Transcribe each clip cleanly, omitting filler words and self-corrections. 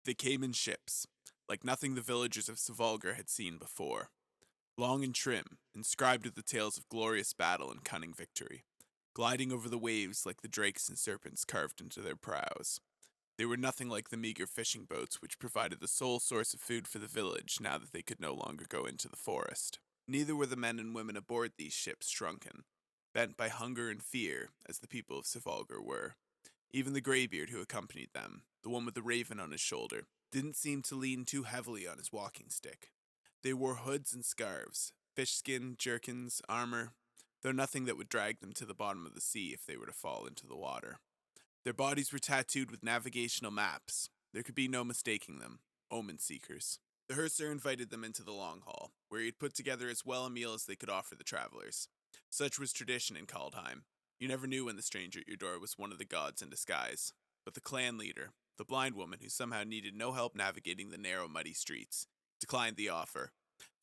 They came in ships, like nothing the villagers of Svolgar had seen before. Long and trim, inscribed with the tales of glorious battle and cunning victory, gliding over the waves like the drakes and serpents carved into their prows. They were nothing like the meager fishing boats which provided the sole source of food for the village now that they could no longer go into the forest. Neither were the men and women aboard these ships shrunken, bent by hunger and fear as the people of Svolgar were. Even the graybeard who accompanied them, the one with the raven on his shoulder, didn't seem to lean too heavily on his walking stick. They wore hoods and scarves, fish skin, jerkins, armor, though nothing that would drag them to the bottom of the sea if they were to fall into the water. Their bodies were tattooed with navigational maps. There could be no mistaking them. Omen seekers. The Herser invited them into the long hall, where he had put together as well a meal as they could offer the travelers. Such was tradition in Kaldheim. You never knew when the stranger at your door was one of the gods in disguise. But the clan leader, the blind woman who somehow needed no help navigating the narrow, muddy streets, declined the offer.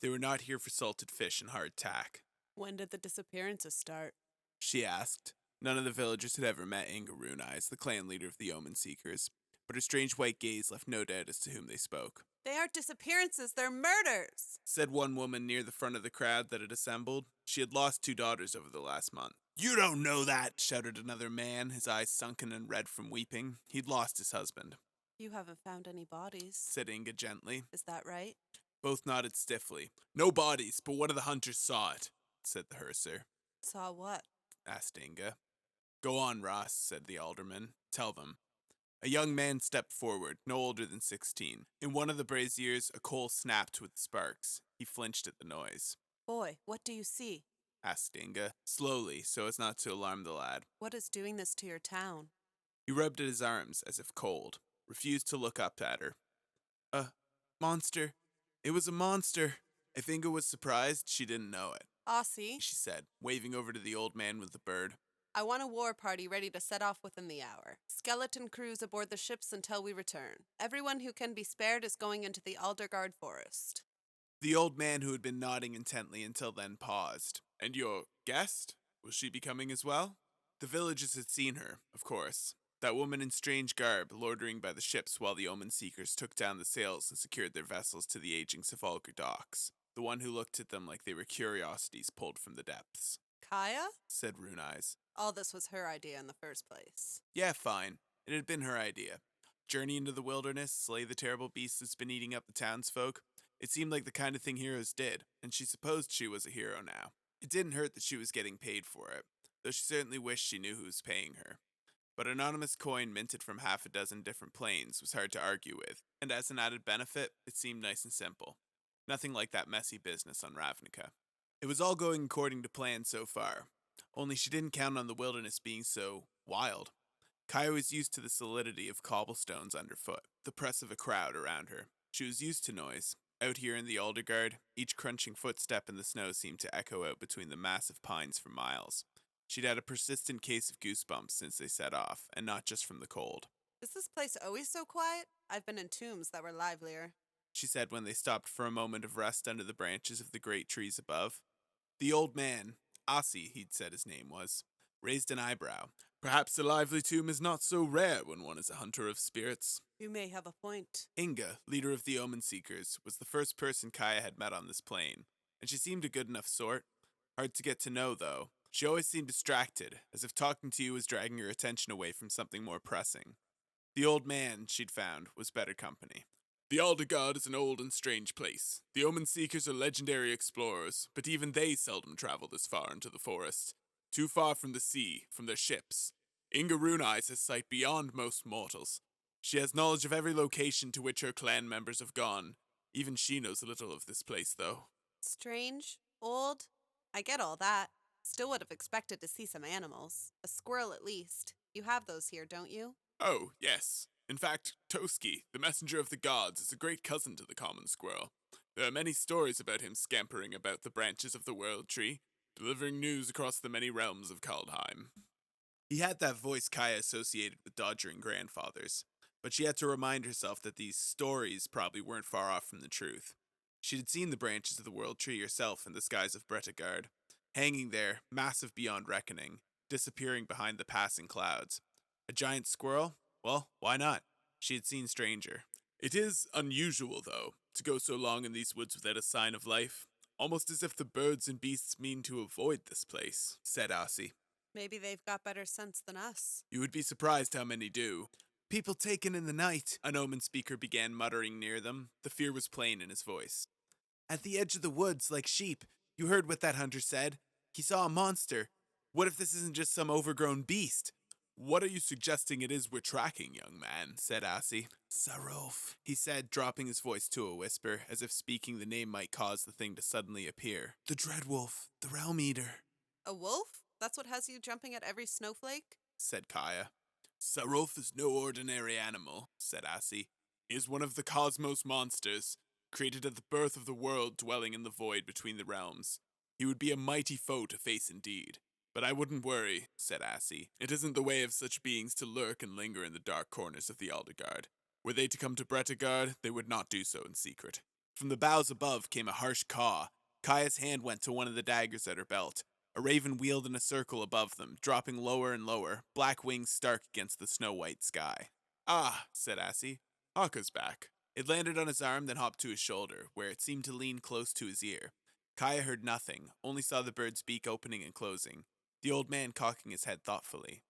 They were not here for salted fish and hard tack. When did the disappearances start? She asked. None of the villagers had ever met Inga Runeyes, the clan leader of the Omen Seekers, but her strange white gaze left no doubt as to whom they spoke. They aren't disappearances, they're murders! Said one woman near the front of the crowd that had assembled. She had lost 2 daughters over the last month. You don't know that, shouted another man, his eyes sunken and red from weeping. He'd lost his husband. You haven't found any bodies, Said Inga gently. is that right? Both nodded stiffly. No bodies, but one of the hunters saw it, said the Herser. Saw what? Asked Inga. Go on, Ross, said the alderman. Tell them. A young man stepped forward, no older than 16. In one of the braziers, a coal snapped with sparks. He flinched at the noise. Boy, what do you see? Asked Inga, slowly, so as not to alarm the lad. What is doing this to your town? He rubbed at his arms, as if cold, refused to look up at her. A monster. It was a monster. If Inga was surprised, she didn't know it, Aussie, she said, waving over to the old man with the bird. I want a war party ready to set off within the hour. Skeleton crews aboard the ships until we return. Everyone who can be spared is going into the Aldergard forest. The old man who had been nodding intently until then paused. And your guest? Will she be coming as well? The villagers had seen her, of course. That woman in strange garb, loitering by the ships while the Omen Seekers took down the sails and secured their vessels to the aging Svolgar docks. The one who looked at them like they were curiosities pulled from the depths. Kaya? Said Runeyes. All this was her idea in the first place. Yeah, fine. It had been her idea. Journey into the wilderness, slay the terrible beast that's been eating up the townsfolk. It seemed like the kind of thing heroes did, and she supposed she was a hero now. It didn't hurt that she was getting paid for it, though she certainly wished she knew who was paying her. But anonymous coin minted from half a dozen different planes was hard to argue with, and as an added benefit, it seemed nice and simple. Nothing like that messy business on Ravnica. It was all going according to plan so far, only she didn't count on the wilderness being so wild. Kaya was used to the solidity of cobblestones underfoot, the press of a crowd around her. She was used to noise. Out here in the Aldergard, each crunching footstep in the snow seemed to echo out between the massive pines for miles. She'd had a persistent case of goosebumps since they set off, and not just from the cold. Is this place always so quiet? I've been in tombs that were livelier. She said when they stopped for a moment of rest under the branches of the great trees above. The old man, Asi, he'd said his name was, raised an eyebrow. Perhaps a lively tomb is not so rare when one is a hunter of spirits. You may have a point. Inga, leader of the Omen Seekers, was the first person Kaya had met on this plane, and she seemed a good enough sort. Hard to get to know, though. She always seemed distracted, as if talking to you was dragging her attention away from something more pressing. The old man, she'd found, was better company. The Aldergard is an old and strange place. The Omen Seekers are legendary explorers, but even they seldom travel this far into the forest. Too far from the sea, from their ships. Inga Runeyes has sight beyond most mortals. She has knowledge of every location to which her clan members have gone. Even she knows little of this place, though. Strange? Old? I get all that. Still would have expected to see some animals. A squirrel at least. You have those here, don't you? Oh, yes. In fact, Toski, the messenger of the gods, is a great cousin to the common squirrel. There are many stories about him scampering about the branches of the world tree, delivering news across the many realms of Kaldheim. He had that voice Kaya associated with dodgering grandfathers, but she had to remind herself that these stories probably weren't far off from the truth. She had seen the branches of the world tree herself in the skies of Bretagard, hanging there, massive beyond reckoning, disappearing behind the passing clouds. A giant squirrel? Well, why not? She had seen stranger. It is unusual, though, to go so long in these woods without a sign of life, almost as if the birds and beasts mean to avoid this place, said Ossie. Maybe they've got better sense than us. You would be surprised how many do. People taken in the night, an omen speaker began muttering near them. The fear was plain in his voice. At the edge of the woods, like sheep. You heard what that hunter said. He saw a monster. What if this isn't just some overgrown beast? What are you suggesting it is we're tracking, young man? Said Assi. Sarolf, he said, dropping his voice to a whisper, as if speaking the name might cause the thing to suddenly appear. The Dreadwolf, the Realm Eater. A wolf? That's what has you jumping at every snowflake? Said Kaya. Sarolf is no ordinary animal, said Assi. He is one of the cosmos monsters, created at the birth of the world dwelling in the void between the realms. He would be a mighty foe to face indeed. But I wouldn't worry, said Assi. It isn't the way of such beings to lurk and linger in the dark corners of the Aldergard. Were they to come to Bretagard, they would not do so in secret. From the boughs above came a harsh caw. Kaya's hand went to one of the daggers at her belt. A raven wheeled in a circle above them, dropping lower and lower, black wings stark against the snow-white sky. Ah, said Assi. Haka's back. It landed on his arm, then hopped to his shoulder, where it seemed to lean close to his ear. Kaya heard nothing, only saw the bird's beak opening and closing, the old man cocking his head thoughtfully.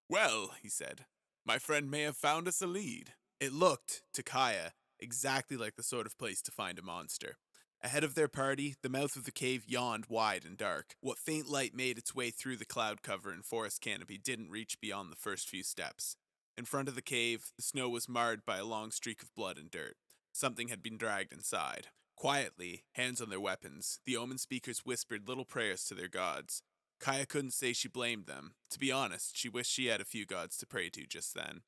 Well, he said, my friend may have found us a lead. It looked, to Kaya, exactly like the sort of place to find a monster. Ahead of their party, the mouth of the cave yawned wide and dark. What faint light made its way through the cloud cover and forest canopy didn't reach beyond the first few steps. In front of the cave, the snow was marred by a long streak of blood and dirt. Something had been dragged inside. Quietly, hands on their weapons, the omen speakers whispered little prayers to their gods. Kaya couldn't say she blamed them. To be honest, she wished she had a few gods to pray to just then.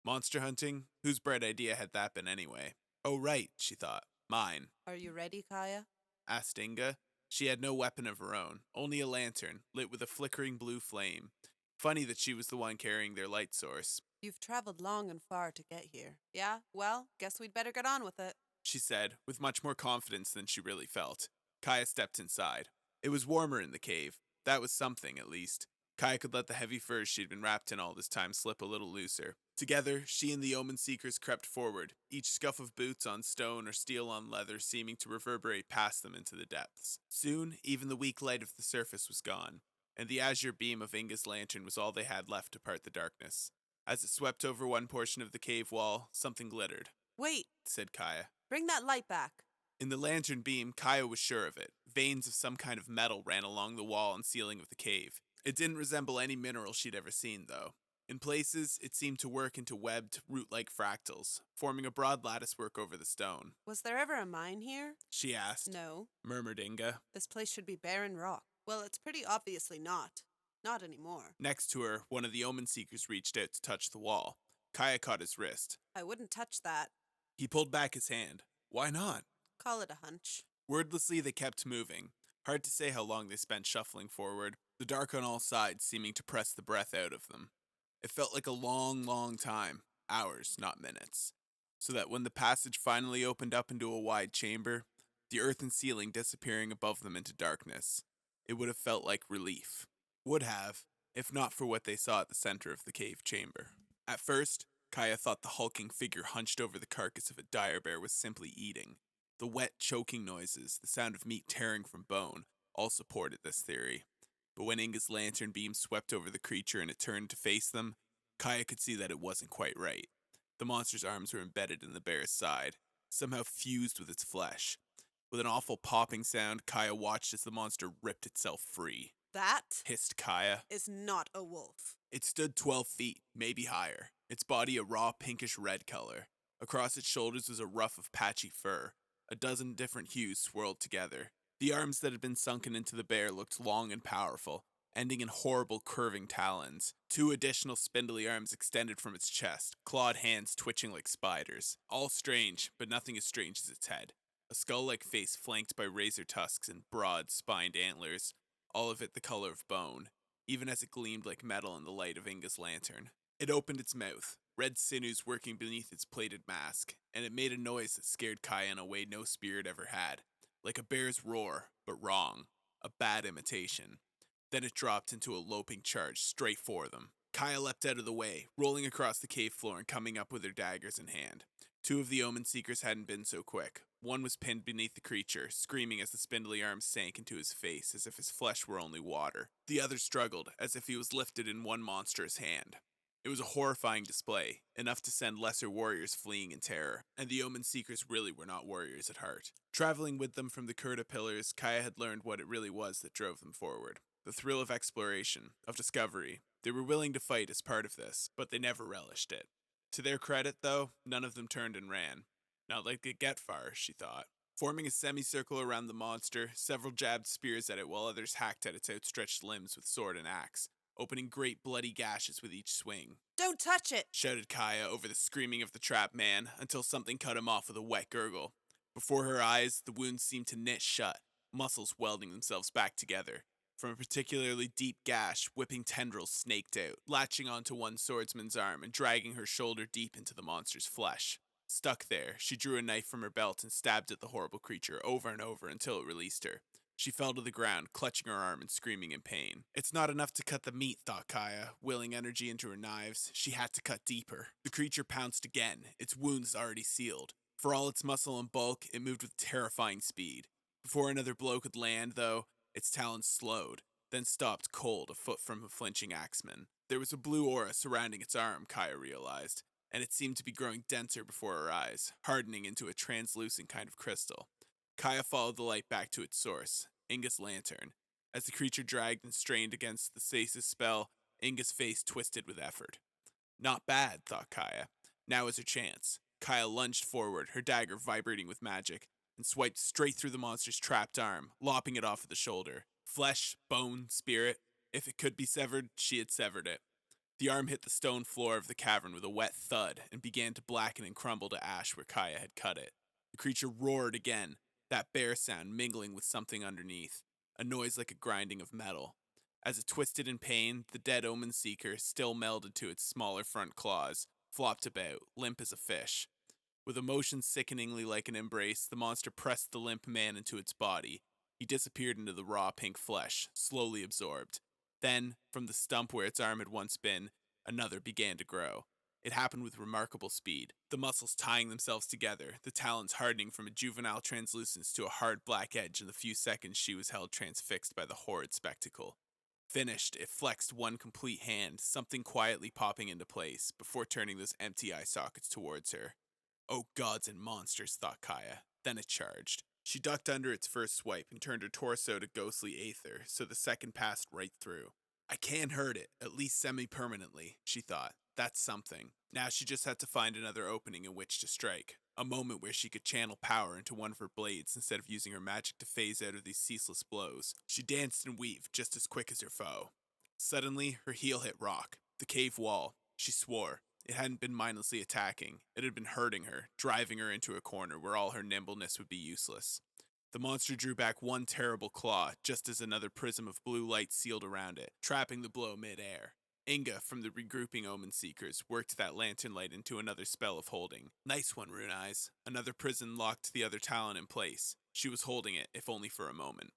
Monster hunting? Whose bright idea had that been anyway? Oh right, she thought. Mine. Are you ready, Kaya? Asked Inga. She had no weapon of her own, only a lantern, lit with a flickering blue flame. Funny that she was the one carrying their light source. You've traveled long and far to get here. Yeah? Well, guess we'd better get on with it, she said, with much more confidence than she really felt. Kaya stepped inside. It was warmer in the cave. That was something, at least. Kaya could let the heavy furs she'd been wrapped in all this time slip a little looser. Together, she and the omen seekers crept forward, each scuff of boots on stone or steel on leather seeming to reverberate past them into the depths. Soon, even the weak light of the surface was gone, and the azure beam of Inga's lantern was all they had left to part the darkness. As it swept over one portion of the cave wall, something glittered. Wait, said Kaya. Bring that light back. In the lantern beam, Kaya was sure of it. Veins of some kind of metal ran along the wall and ceiling of the cave. It didn't resemble any mineral she'd ever seen, though. In places, it seemed to work into webbed, root-like fractals, forming a broad latticework over the stone. Was there ever a mine here? She asked. No. Murmured Inga. This place should be barren rock. Well, it's pretty obviously not. Not anymore. Next to her, one of the omen seekers reached out to touch the wall. Kaya caught his wrist. I wouldn't touch that. He pulled back his hand. Why not? Call it a hunch. Wordlessly, they kept moving. Hard to say how long they spent shuffling forward, the dark on all sides seeming to press the breath out of them. It felt like a long, long time. Hours, not minutes. So that when the passage finally opened up into a wide chamber, the earth and ceiling disappearing above them into darkness, it would have felt like relief. Would have, if not for what they saw at the center of the cave chamber. At first, Kaya thought the hulking figure hunched over the carcass of a dire bear was simply eating. The wet, choking noises, the sound of meat tearing from bone, all supported this theory. But when Inga's lantern beam swept over the creature and it turned to face them, Kaya could see that it wasn't quite right. The monster's arms were embedded in the bear's side, somehow fused with its flesh. With an awful popping sound, Kaya watched as the monster ripped itself free. That hissed Kaya. Is not a wolf. It stood 12 feet, maybe higher, its body a raw pinkish red color. Across its shoulders was a ruff of patchy fur, a dozen different hues swirled together. The arms that had been sunken into the bear looked long and powerful, ending in horrible curving talons. 2 additional spindly arms extended from its chest, clawed hands twitching like spiders. All strange, but nothing as strange as its head. A skull-like face flanked by razor tusks and broad, spined antlers, all of it the color of bone, even as it gleamed like metal in the light of Inga's lantern. It opened its mouth, red sinews working beneath its plated mask, and it made a noise that scared Kaya in a way no spirit ever had. Like a bear's roar, but wrong. A bad imitation. Then it dropped into a loping charge straight for them. Kaya leapt out of the way, rolling across the cave floor and coming up with her daggers in hand. Two of the Omen Seekers hadn't been so quick. One was pinned beneath the creature, screaming as the spindly arms sank into his face as if his flesh were only water. The other struggled, as if he was lifted in one monstrous hand. It was a horrifying display, enough to send lesser warriors fleeing in terror, and the Omen Seekers really were not warriors at heart. Traveling with them from the Kurta Pillars, Kaya had learned what it really was that drove them forward. The thrill of exploration, of discovery. They were willing to fight as part of this, but they never relished it. To their credit, though, none of them turned and ran. Not like they'd get far, she thought. Forming a semicircle around the monster, several jabbed spears at it while others hacked at its outstretched limbs with sword and axe, opening great bloody gashes with each swing. "Don't touch it!" shouted Kaya over the screaming of the trapped man until something cut him off with a wet gurgle. Before her eyes, the wounds seemed to knit shut, muscles welding themselves back together. From a particularly deep gash, whipping tendrils snaked out, latching onto one swordsman's arm and dragging her shoulder deep into the monster's flesh. Stuck there, she drew a knife from her belt and stabbed at the horrible creature over and over until it released her. She fell to the ground, clutching her arm and screaming in pain. It's not enough to cut the meat, thought Kaya, willing energy into her knives. She had to cut deeper. The creature pounced again, its wounds already sealed. For all its muscle and bulk, it moved with terrifying speed. Before another blow could land, though, its talons slowed, then stopped cold a foot from a flinching axeman. There was a blue aura surrounding its arm, Kaya realized, and it seemed to be growing denser before her eyes, hardening into a translucent kind of crystal. Kaya followed the light back to its source, Inga's lantern. As the creature dragged and strained against the stasis spell, Inga's face twisted with effort. Not bad, thought Kaya. Now is her chance. Kaya lunged forward, her dagger vibrating with magic, and swiped straight through the monster's trapped arm, lopping it off at the shoulder. Flesh, bone, spirit. If it could be severed, she had severed it. The arm hit the stone floor of the cavern with a wet thud and began to blacken and crumble to ash where Kaya had cut it. The creature roared again, that bear sound mingling with something underneath, a noise like a grinding of metal. As it twisted in pain, the dead Omen Seeker, still melded to its smaller front claws, flopped about, limp as a fish. With a motion sickeningly like an embrace, the monster pressed the limp man into its body. He disappeared into the raw pink flesh, slowly absorbed. Then, from the stump where its arm had once been, another began to grow. It happened with remarkable speed, the muscles tying themselves together, the talons hardening from a juvenile translucence to a hard black edge in the few seconds she was held transfixed by the horrid spectacle. Finished, it flexed one complete hand, something quietly popping into place, before turning those empty eye sockets towards her. Oh gods and monsters, thought Kaya. Then it charged. She ducked under its first swipe and turned her torso to ghostly aether, so the second passed right through. I can hurt it, at least semi-permanently, she thought. That's something. Now she just had to find another opening in which to strike. A moment where she could channel power into one of her blades instead of using her magic to phase out of these ceaseless blows. She danced and weaved just as quick as her foe. Suddenly, her heel hit rock, the cave wall. She swore. It hadn't been mindlessly attacking. It had been hurting her, driving her into a corner where all her nimbleness would be useless. The monster drew back one terrible claw, just as another prism of blue light sealed around it, trapping the blow mid-air. Inga, from the regrouping Omen Seekers, worked that lantern light into another spell of holding. Nice one, Rune Eyes. Another prism locked the other talon in place. She was holding it, if only for a moment.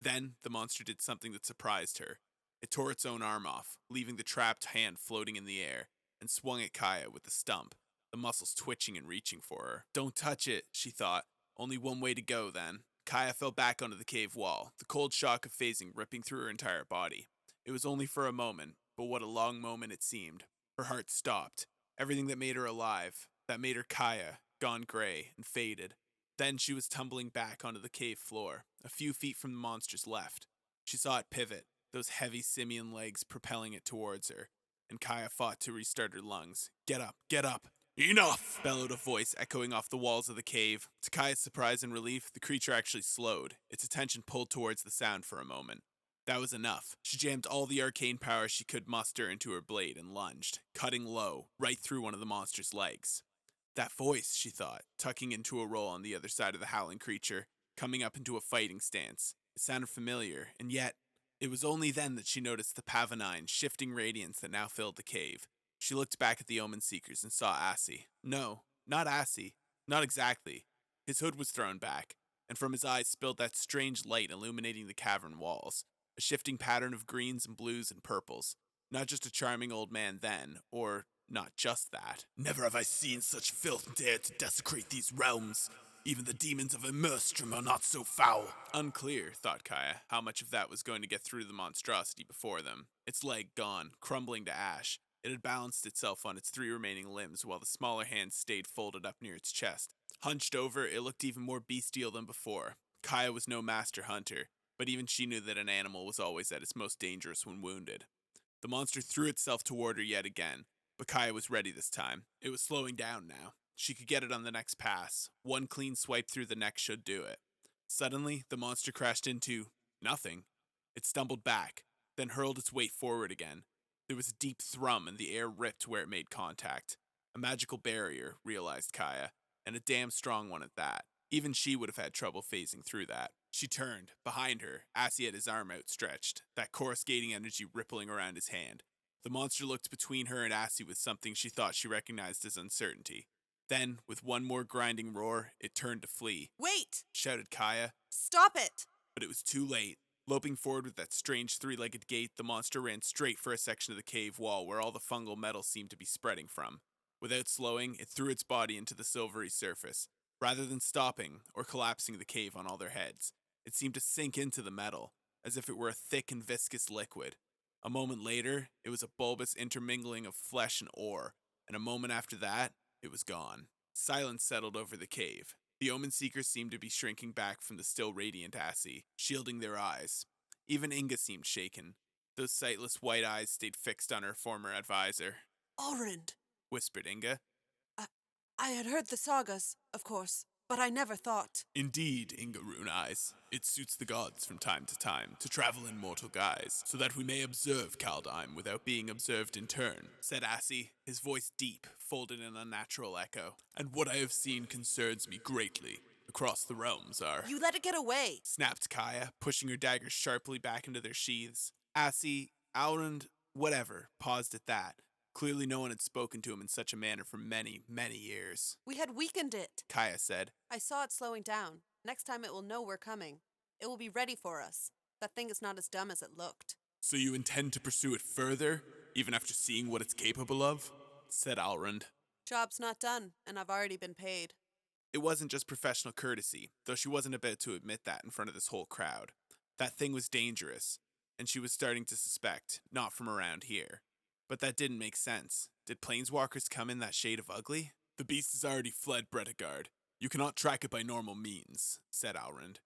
Then, the monster did something that surprised her. It tore its own arm off, leaving the trapped hand floating in the air, and swung at Kaya with the stump, the muscles twitching and reaching for her. Don't touch it, she thought. Only one way to go, then. Kaya fell back onto the cave wall, the cold shock of phasing ripping through her entire body. It was only for a moment, but what a long moment it seemed. Her heart stopped. Everything that made her alive, that made her Kaya, gone gray and faded. Then she was tumbling back onto the cave floor, a few feet from the monster's left. She saw it pivot, those heavy simian legs propelling it towards her, and Kaya fought to restart her lungs. Get up, get up. Enough! Bellowed a voice echoing off the walls of the cave. To Kaya's surprise and relief, the creature actually slowed, its attention pulled towards the sound for a moment. That was enough. She jammed all the arcane power she could muster into her blade and lunged, cutting low, right through one of the monster's legs. That voice, she thought, tucking into a roll on the other side of the howling creature, coming up into a fighting stance. It sounded familiar, and yet, it was only then that she noticed the pavonine, shifting radiance that now filled the cave. She looked back at the Omen Seekers and saw Assi. No, not Assi. Not exactly. His hood was thrown back, and from his eyes spilled that strange light illuminating the cavern walls, a shifting pattern of greens and blues and purples. Not just a charming old man then, or not just that. Never have I seen such filth dare to desecrate these realms. Even the demons of Immerstrom are not so foul. Unclear, thought Kaya, how much of that was going to get through the monstrosity before them. Its leg gone, crumbling to ash, it had balanced itself on its 3 remaining limbs while the smaller hands stayed folded up near its chest. Hunched over, it looked even more bestial than before. Kaya was no master hunter, but even she knew that an animal was always at its most dangerous when wounded. The monster threw itself toward her yet again, but Kaya was ready this time. It was slowing down now. She could get it on the next pass. One clean swipe through the neck should do it. Suddenly, the monster crashed into nothing. It stumbled back, then hurled its weight forward again. There was a deep thrum and the air ripped where it made contact. A magical barrier, realized Kaya, and a damn strong one at that. Even she would have had trouble phasing through that. She turned. Behind her, Assy had his arm outstretched, that coruscating energy rippling around his hand. The monster looked between her and Assy with something she thought she recognized as uncertainty. Then, with one more grinding roar, it turned to flee. Wait! Shouted Kaya. Stop it! But it was too late. Loping forward with that strange 3-legged gait, the monster ran straight for a section of the cave wall where all the fungal metal seemed to be spreading from. Without slowing, it threw its body into the silvery surface. Rather than stopping or collapsing the cave on all their heads, it seemed to sink into the metal, as if it were a thick and viscous liquid. A moment later, it was a bulbous intermingling of flesh and ore, and a moment after that, it was gone. Silence settled over the cave. The Omen Seekers seemed to be shrinking back from the still radiant Assy, shielding their eyes. Even Inga seemed shaken. Those sightless white eyes stayed fixed on her former advisor. Allrund, Whispered Inga. I had heard the sagas, of course, but I never thought. Indeed, Inga Rune Eyes. It suits the gods from time to time to travel in mortal guise, so that we may observe Kaldheim without being observed in turn, said Assy, his voice deep, folded in unnatural echo. And what I have seen concerns me greatly. Across the realms are... You let it get away! Snapped Kaya, pushing her daggers sharply back into their sheaths. Assy, Allrund, whatever, paused at that. Clearly no one had spoken to him in such a manner for many, many years. We had weakened it, Kaya said. I saw it slowing down. Next time it will know we're coming. It will be ready for us. That thing is not as dumb as it looked. So you intend to pursue it further, even after seeing what it's capable of? Said Allrund. Job's not done, and I've already been paid. It wasn't just professional courtesy, though she wasn't about to admit that in front of this whole crowd. That thing was dangerous, and she was starting to suspect, not from around here. But that didn't make sense. Did planeswalkers come in that shade of ugly? The beast has already fled Bretagard. You cannot track it by normal means, said Allrund.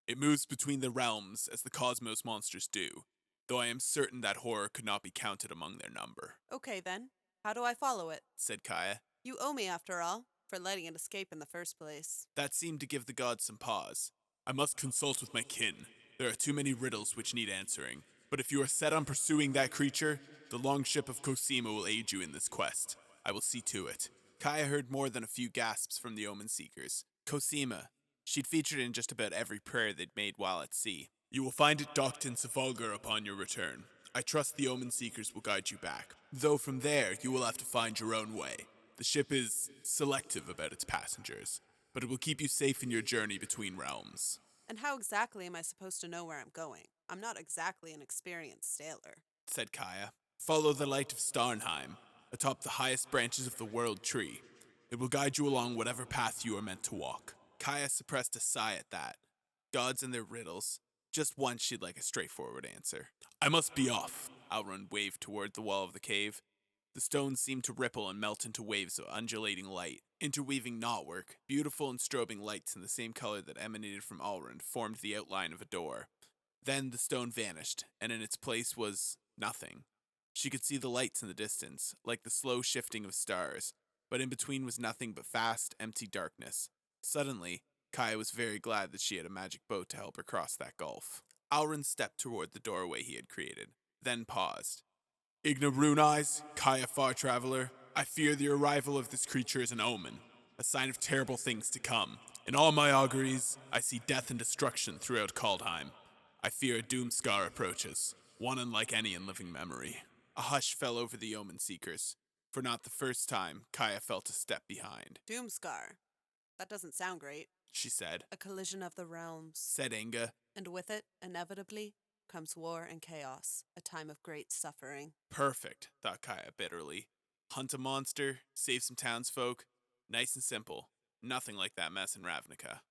It moves between the realms as the cosmos monsters do, though I am certain that horror could not be counted among their number. Okay then, how do I follow it? Said Kaya. You owe me after all, for letting it escape in the first place. That seemed to give the gods some pause. I must consult with my kin. There are too many riddles which need answering. But if you are set on pursuing that creature, the longship of Cosima will aid you in this quest. I will see to it. Kaya heard more than a few gasps from the Omen Seekers. Cosima. She'd featured in just about every prayer they'd made while at sea. You will find it docked in Safalgar upon your return. I trust the Omen Seekers will guide you back. Though from there, you will have to find your own way. The ship is selective about its passengers, but it will keep you safe in your journey between realms. And how exactly am I supposed to know where I'm going? I'm not exactly an experienced sailor, said Kaya. Follow the light of Starnheim, atop the highest branches of the World Tree. It will guide you along whatever path you are meant to walk. Kaya suppressed a sigh at that. Gods and their riddles. Just once she'd like a straightforward answer. I must be off. Allrund waved toward the wall of the cave. The stones seemed to ripple and melt into waves of undulating light. Interweaving knotwork, beautiful and strobing lights in the same color that emanated from Allrund formed the outline of a door. Then the stone vanished, and in its place was nothing. She could see the lights in the distance, like the slow shifting of stars, but in between was nothing but vast, empty darkness. Suddenly, Kaya was very glad that she had a magic boat to help her cross that gulf. Allrund stepped toward the doorway he had created, then paused. Igna Rune Eyes, Kaya Far Traveler, I fear the arrival of this creature is an omen, a sign of terrible things to come. In all my auguries, I see death and destruction throughout Kaldheim. I fear a Doomscar approaches, one unlike any in living memory. A hush fell over the Omen Seekers. For not the first time, Kaya felt a step behind. Doomscar. That doesn't sound great, she said. A collision of the realms, said Inga. And with it, inevitably, comes war and chaos, a time of great suffering. Perfect, thought Kaya bitterly. Hunt a monster, save some townsfolk. Nice and simple. Nothing like that mess in Ravnica.